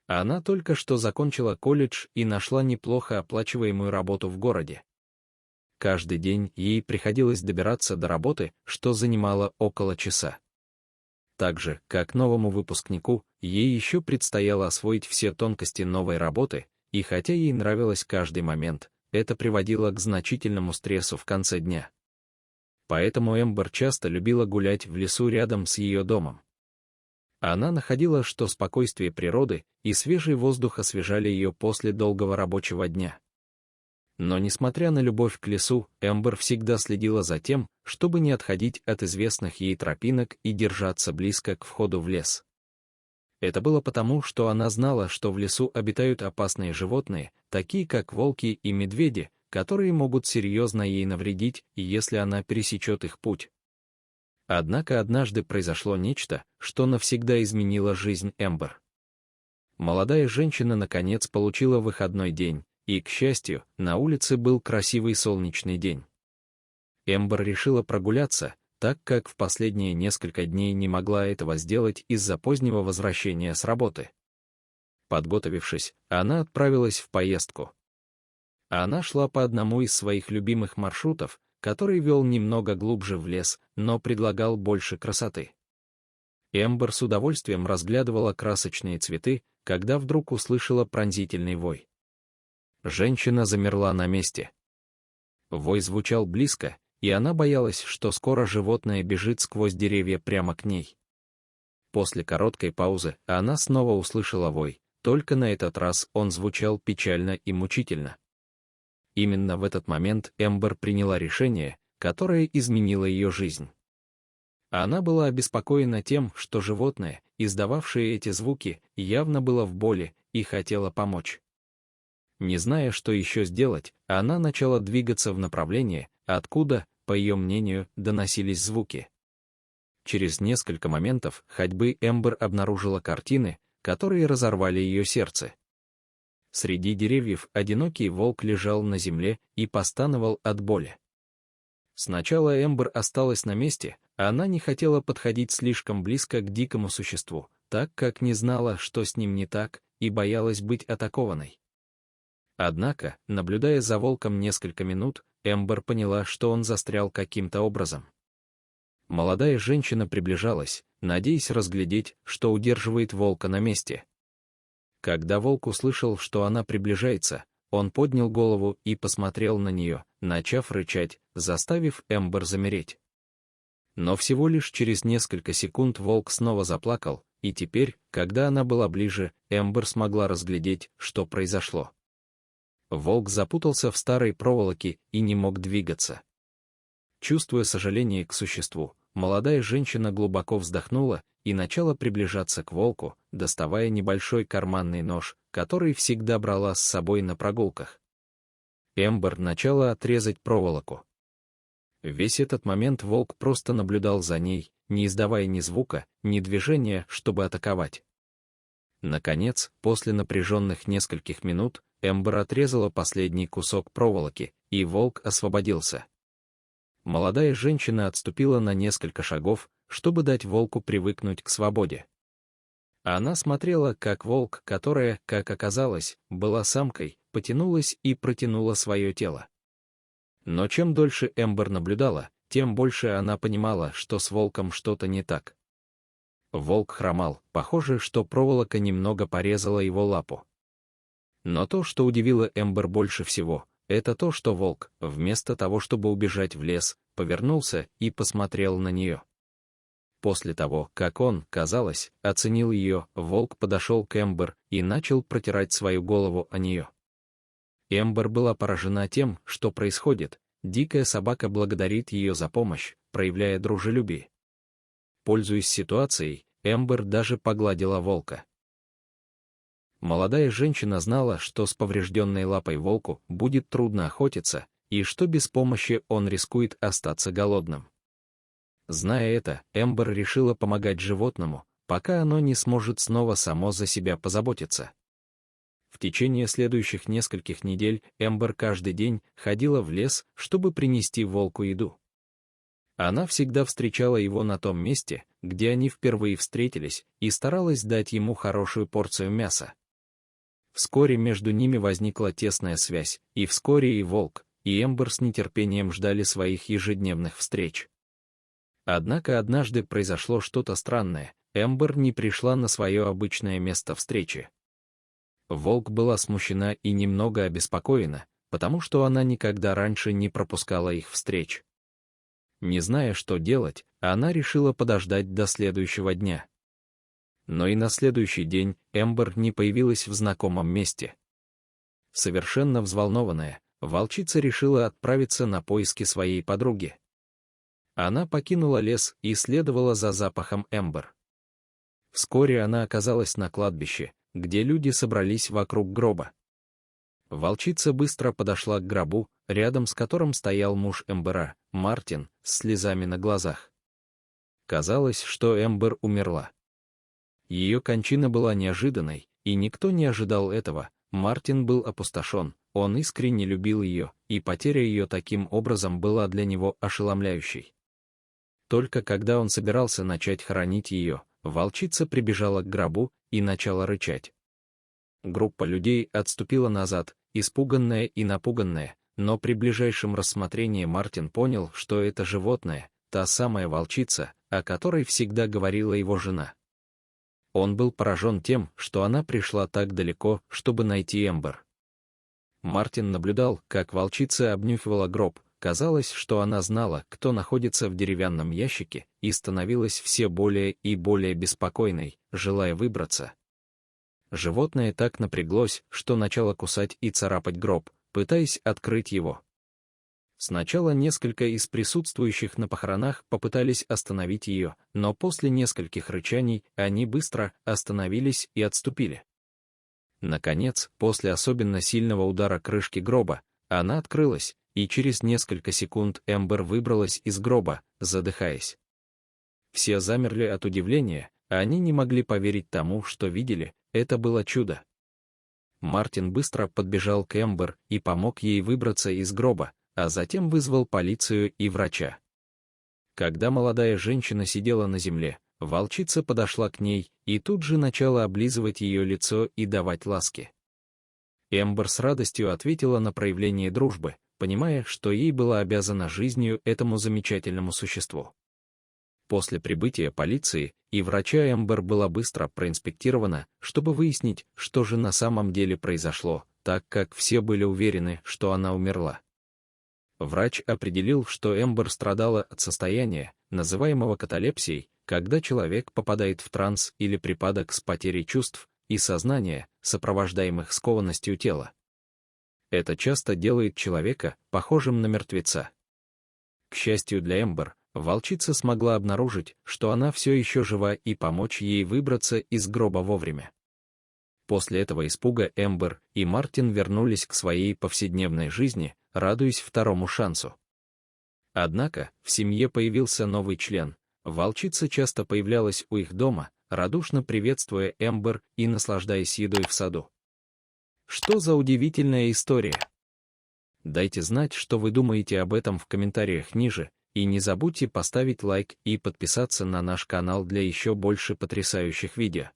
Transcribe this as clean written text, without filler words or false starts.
Она только что закончила колледж и нашла неплохо оплачиваемую работу в городе. Каждый день ей приходилось добираться до работы, что занимало около часа. Так же, как новому выпускнику, ей еще предстояло освоить все тонкости новой работы, и хотя ей нравилось каждый момент, это приводило к значительному стрессу в конце дня. Поэтому Эмбер часто любила гулять в лесу рядом с ее домом. Она находила, что спокойствие природы и свежий воздух освежали ее после долгого рабочего дня. Но несмотря на любовь к лесу, Эмбер всегда следила за тем, чтобы не отходить от известных ей тропинок и держаться близко к входу в лес. Это было потому, что она знала, что в лесу обитают опасные животные, такие как волки и медведи, которые могут серьезно ей навредить, если она пересечет их путь. Однако однажды произошло нечто, что навсегда изменило жизнь Эмбер. Молодая женщина наконец получила выходной день, и, к счастью, на улице был красивый солнечный день. Эмбер решила прогуляться, так как в последние несколько дней не могла этого сделать из-за позднего возвращения с работы. Подготовившись, она отправилась в поездку. Она шла по одному из своих любимых маршрутов, который вел немного глубже в лес, но предлагал больше красоты. Эмбер с удовольствием разглядывала красочные цветы, когда вдруг услышала пронзительный вой. Женщина замерла на месте. Вой звучал близко, и она боялась, что скоро животное бежит сквозь деревья прямо к ней. После короткой паузы она снова услышала вой, только на этот раз он звучал печально и мучительно. Именно в этот момент Эмбер приняла решение, которое изменило ее жизнь. Она была обеспокоена тем, что животное, издававшее эти звуки, явно было в боли и хотело помочь. Не зная, что еще сделать, она начала двигаться в направлении, откуда, по ее мнению, доносились звуки. Через несколько моментов ходьбы Эмбер обнаружила картины, которые разорвали ее сердце. Среди деревьев одинокий волк лежал на земле и постановал от боли. Сначала Эмбер осталась на месте, а она не хотела подходить слишком близко к дикому существу, так как не знала, что с ним не так, и боялась быть атакованной. Однако, наблюдая за волком несколько минут, Эмбер поняла, что он застрял каким-то образом. Молодая женщина приближалась, надеясь разглядеть, что удерживает волка на месте. Когда волк услышал, что она приближается, он поднял голову и посмотрел на нее, начав рычать, заставив Эмбер замереть. Но всего лишь через несколько секунд волк снова заплакал, и теперь, когда она была ближе, Эмбер смогла разглядеть, что произошло. Волк запутался в старой проволоке и не мог двигаться. Чувствуя сожаление к существу, молодая женщина глубоко вздохнула и начала приближаться к волку, доставая небольшой карманный нож, который всегда брала с собой на прогулках. Эмбер начала отрезать проволоку. Весь этот момент волк просто наблюдал за ней, не издавая ни звука, ни движения, чтобы атаковать. Наконец, после напряженных нескольких минут, Эмбер отрезала последний кусок проволоки, и волк освободился. Молодая женщина отступила на несколько шагов, чтобы дать волку привыкнуть к свободе. Она смотрела, как волк, которая, как оказалось, была самкой, потянулась и протянула свое тело. Но чем дольше Эмбер наблюдала, тем больше она понимала, что с волком что-то не так. Волк хромал, похоже, что проволока немного порезала его лапу. Но то, что удивило Эмбер больше всего, это то, что волк, вместо того, чтобы убежать в лес, повернулся и посмотрел на нее. После того, как он, казалось, оценил ее, волк подошел к Эмбер и начал протирать свою голову о нее. Эмбер была поражена тем, что происходит, дикая собака благодарит ее за помощь, проявляя дружелюбие. Пользуясь ситуацией, Эмбер даже погладила волка. Молодая женщина знала, что с поврежденной лапой волку будет трудно охотиться, и что без помощи он рискует остаться голодным. Зная это, Эмбер решила помогать животному, пока оно не сможет снова само за себя позаботиться. В течение следующих нескольких недель Эмбер каждый день ходила в лес, чтобы принести волку еду. Она всегда встречала его на том месте, где они впервые встретились, и старалась дать ему хорошую порцию мяса. Вскоре между ними возникла тесная связь, и вскоре и Волк, и Эмбер с нетерпением ждали своих ежедневных встреч. Однако однажды произошло что-то странное, Эмбер не пришла на свое обычное место встречи. Волк была смущена и немного обеспокоена, потому что она никогда раньше не пропускала их встреч. Не зная, что делать, она решила подождать до следующего дня. Но и на следующий день Эмбер не появилась в знакомом месте. Совершенно взволнованная, волчица решила отправиться на поиски своей подруги. Она покинула лес и следовала за запахом Эмбер. Вскоре она оказалась на кладбище, где люди собрались вокруг гроба. Волчица быстро подошла к гробу, рядом с которым стоял муж Эмбера, Мартин, с слезами на глазах. Казалось, что Эмбер умерла. Ее кончина была неожиданной, и никто не ожидал этого. Мартин был опустошен, он искренне любил ее, и потеря ее таким образом была для него ошеломляющей. Только когда он собирался начать хоронить ее, волчица прибежала к гробу и начала рычать. Группа людей отступила назад, испуганная и напуганная, но при ближайшем рассмотрении Мартин понял, что это животное, та самая волчица, о которой всегда говорила его жена. Он был поражен тем, что она пришла так далеко, чтобы найти Эмбер. Мартин наблюдал, как волчица обнюхивала гроб, казалось, что она знала, кто находится в деревянном ящике, и становилась все более и более беспокойной, желая выбраться. Животное так напряглось, что начало кусать и царапать гроб, пытаясь открыть его. Сначала несколько из присутствующих на похоронах попытались остановить ее, но после нескольких рычаний они быстро остановились и отступили. Наконец, после особенно сильного удара крышки гроба, она открылась, и через несколько секунд Эмбер выбралась из гроба, задыхаясь. Все замерли от удивления, они не могли поверить тому, что видели, это было чудо. Мартин быстро подбежал к Эмбер и помог ей выбраться из гроба, а затем вызвал полицию и врача. Когда молодая женщина сидела на земле, волчица подошла к ней и тут же начала облизывать ее лицо и давать ласки. Эмбер с радостью ответила на проявление дружбы, понимая, что ей была обязана жизнью этому замечательному существу. После прибытия полиции и врача Эмбер была быстро проинспектирована, чтобы выяснить, что же на самом деле произошло, так как все были уверены, что она умерла. Врач определил, что Эмбер страдала от состояния, называемого каталепсией, когда человек попадает в транс или припадок с потерей чувств и сознания, сопровождаемых скованностью тела. Это часто делает человека похожим на мертвеца. К счастью для Эмбер, волчица смогла обнаружить, что она все еще жива и помочь ей выбраться из гроба вовремя. После этого испуга Эмбер и Мартин вернулись к своей повседневной жизни, радуясь второму шансу. Однако, в семье появился новый член. Волчица часто появлялась у их дома, радушно приветствуя Эмбер и наслаждаясь едой в саду. Что за удивительная история? Дайте знать, что вы думаете об этом в комментариях ниже, и не забудьте поставить лайк и подписаться на наш канал для еще больше потрясающих видео.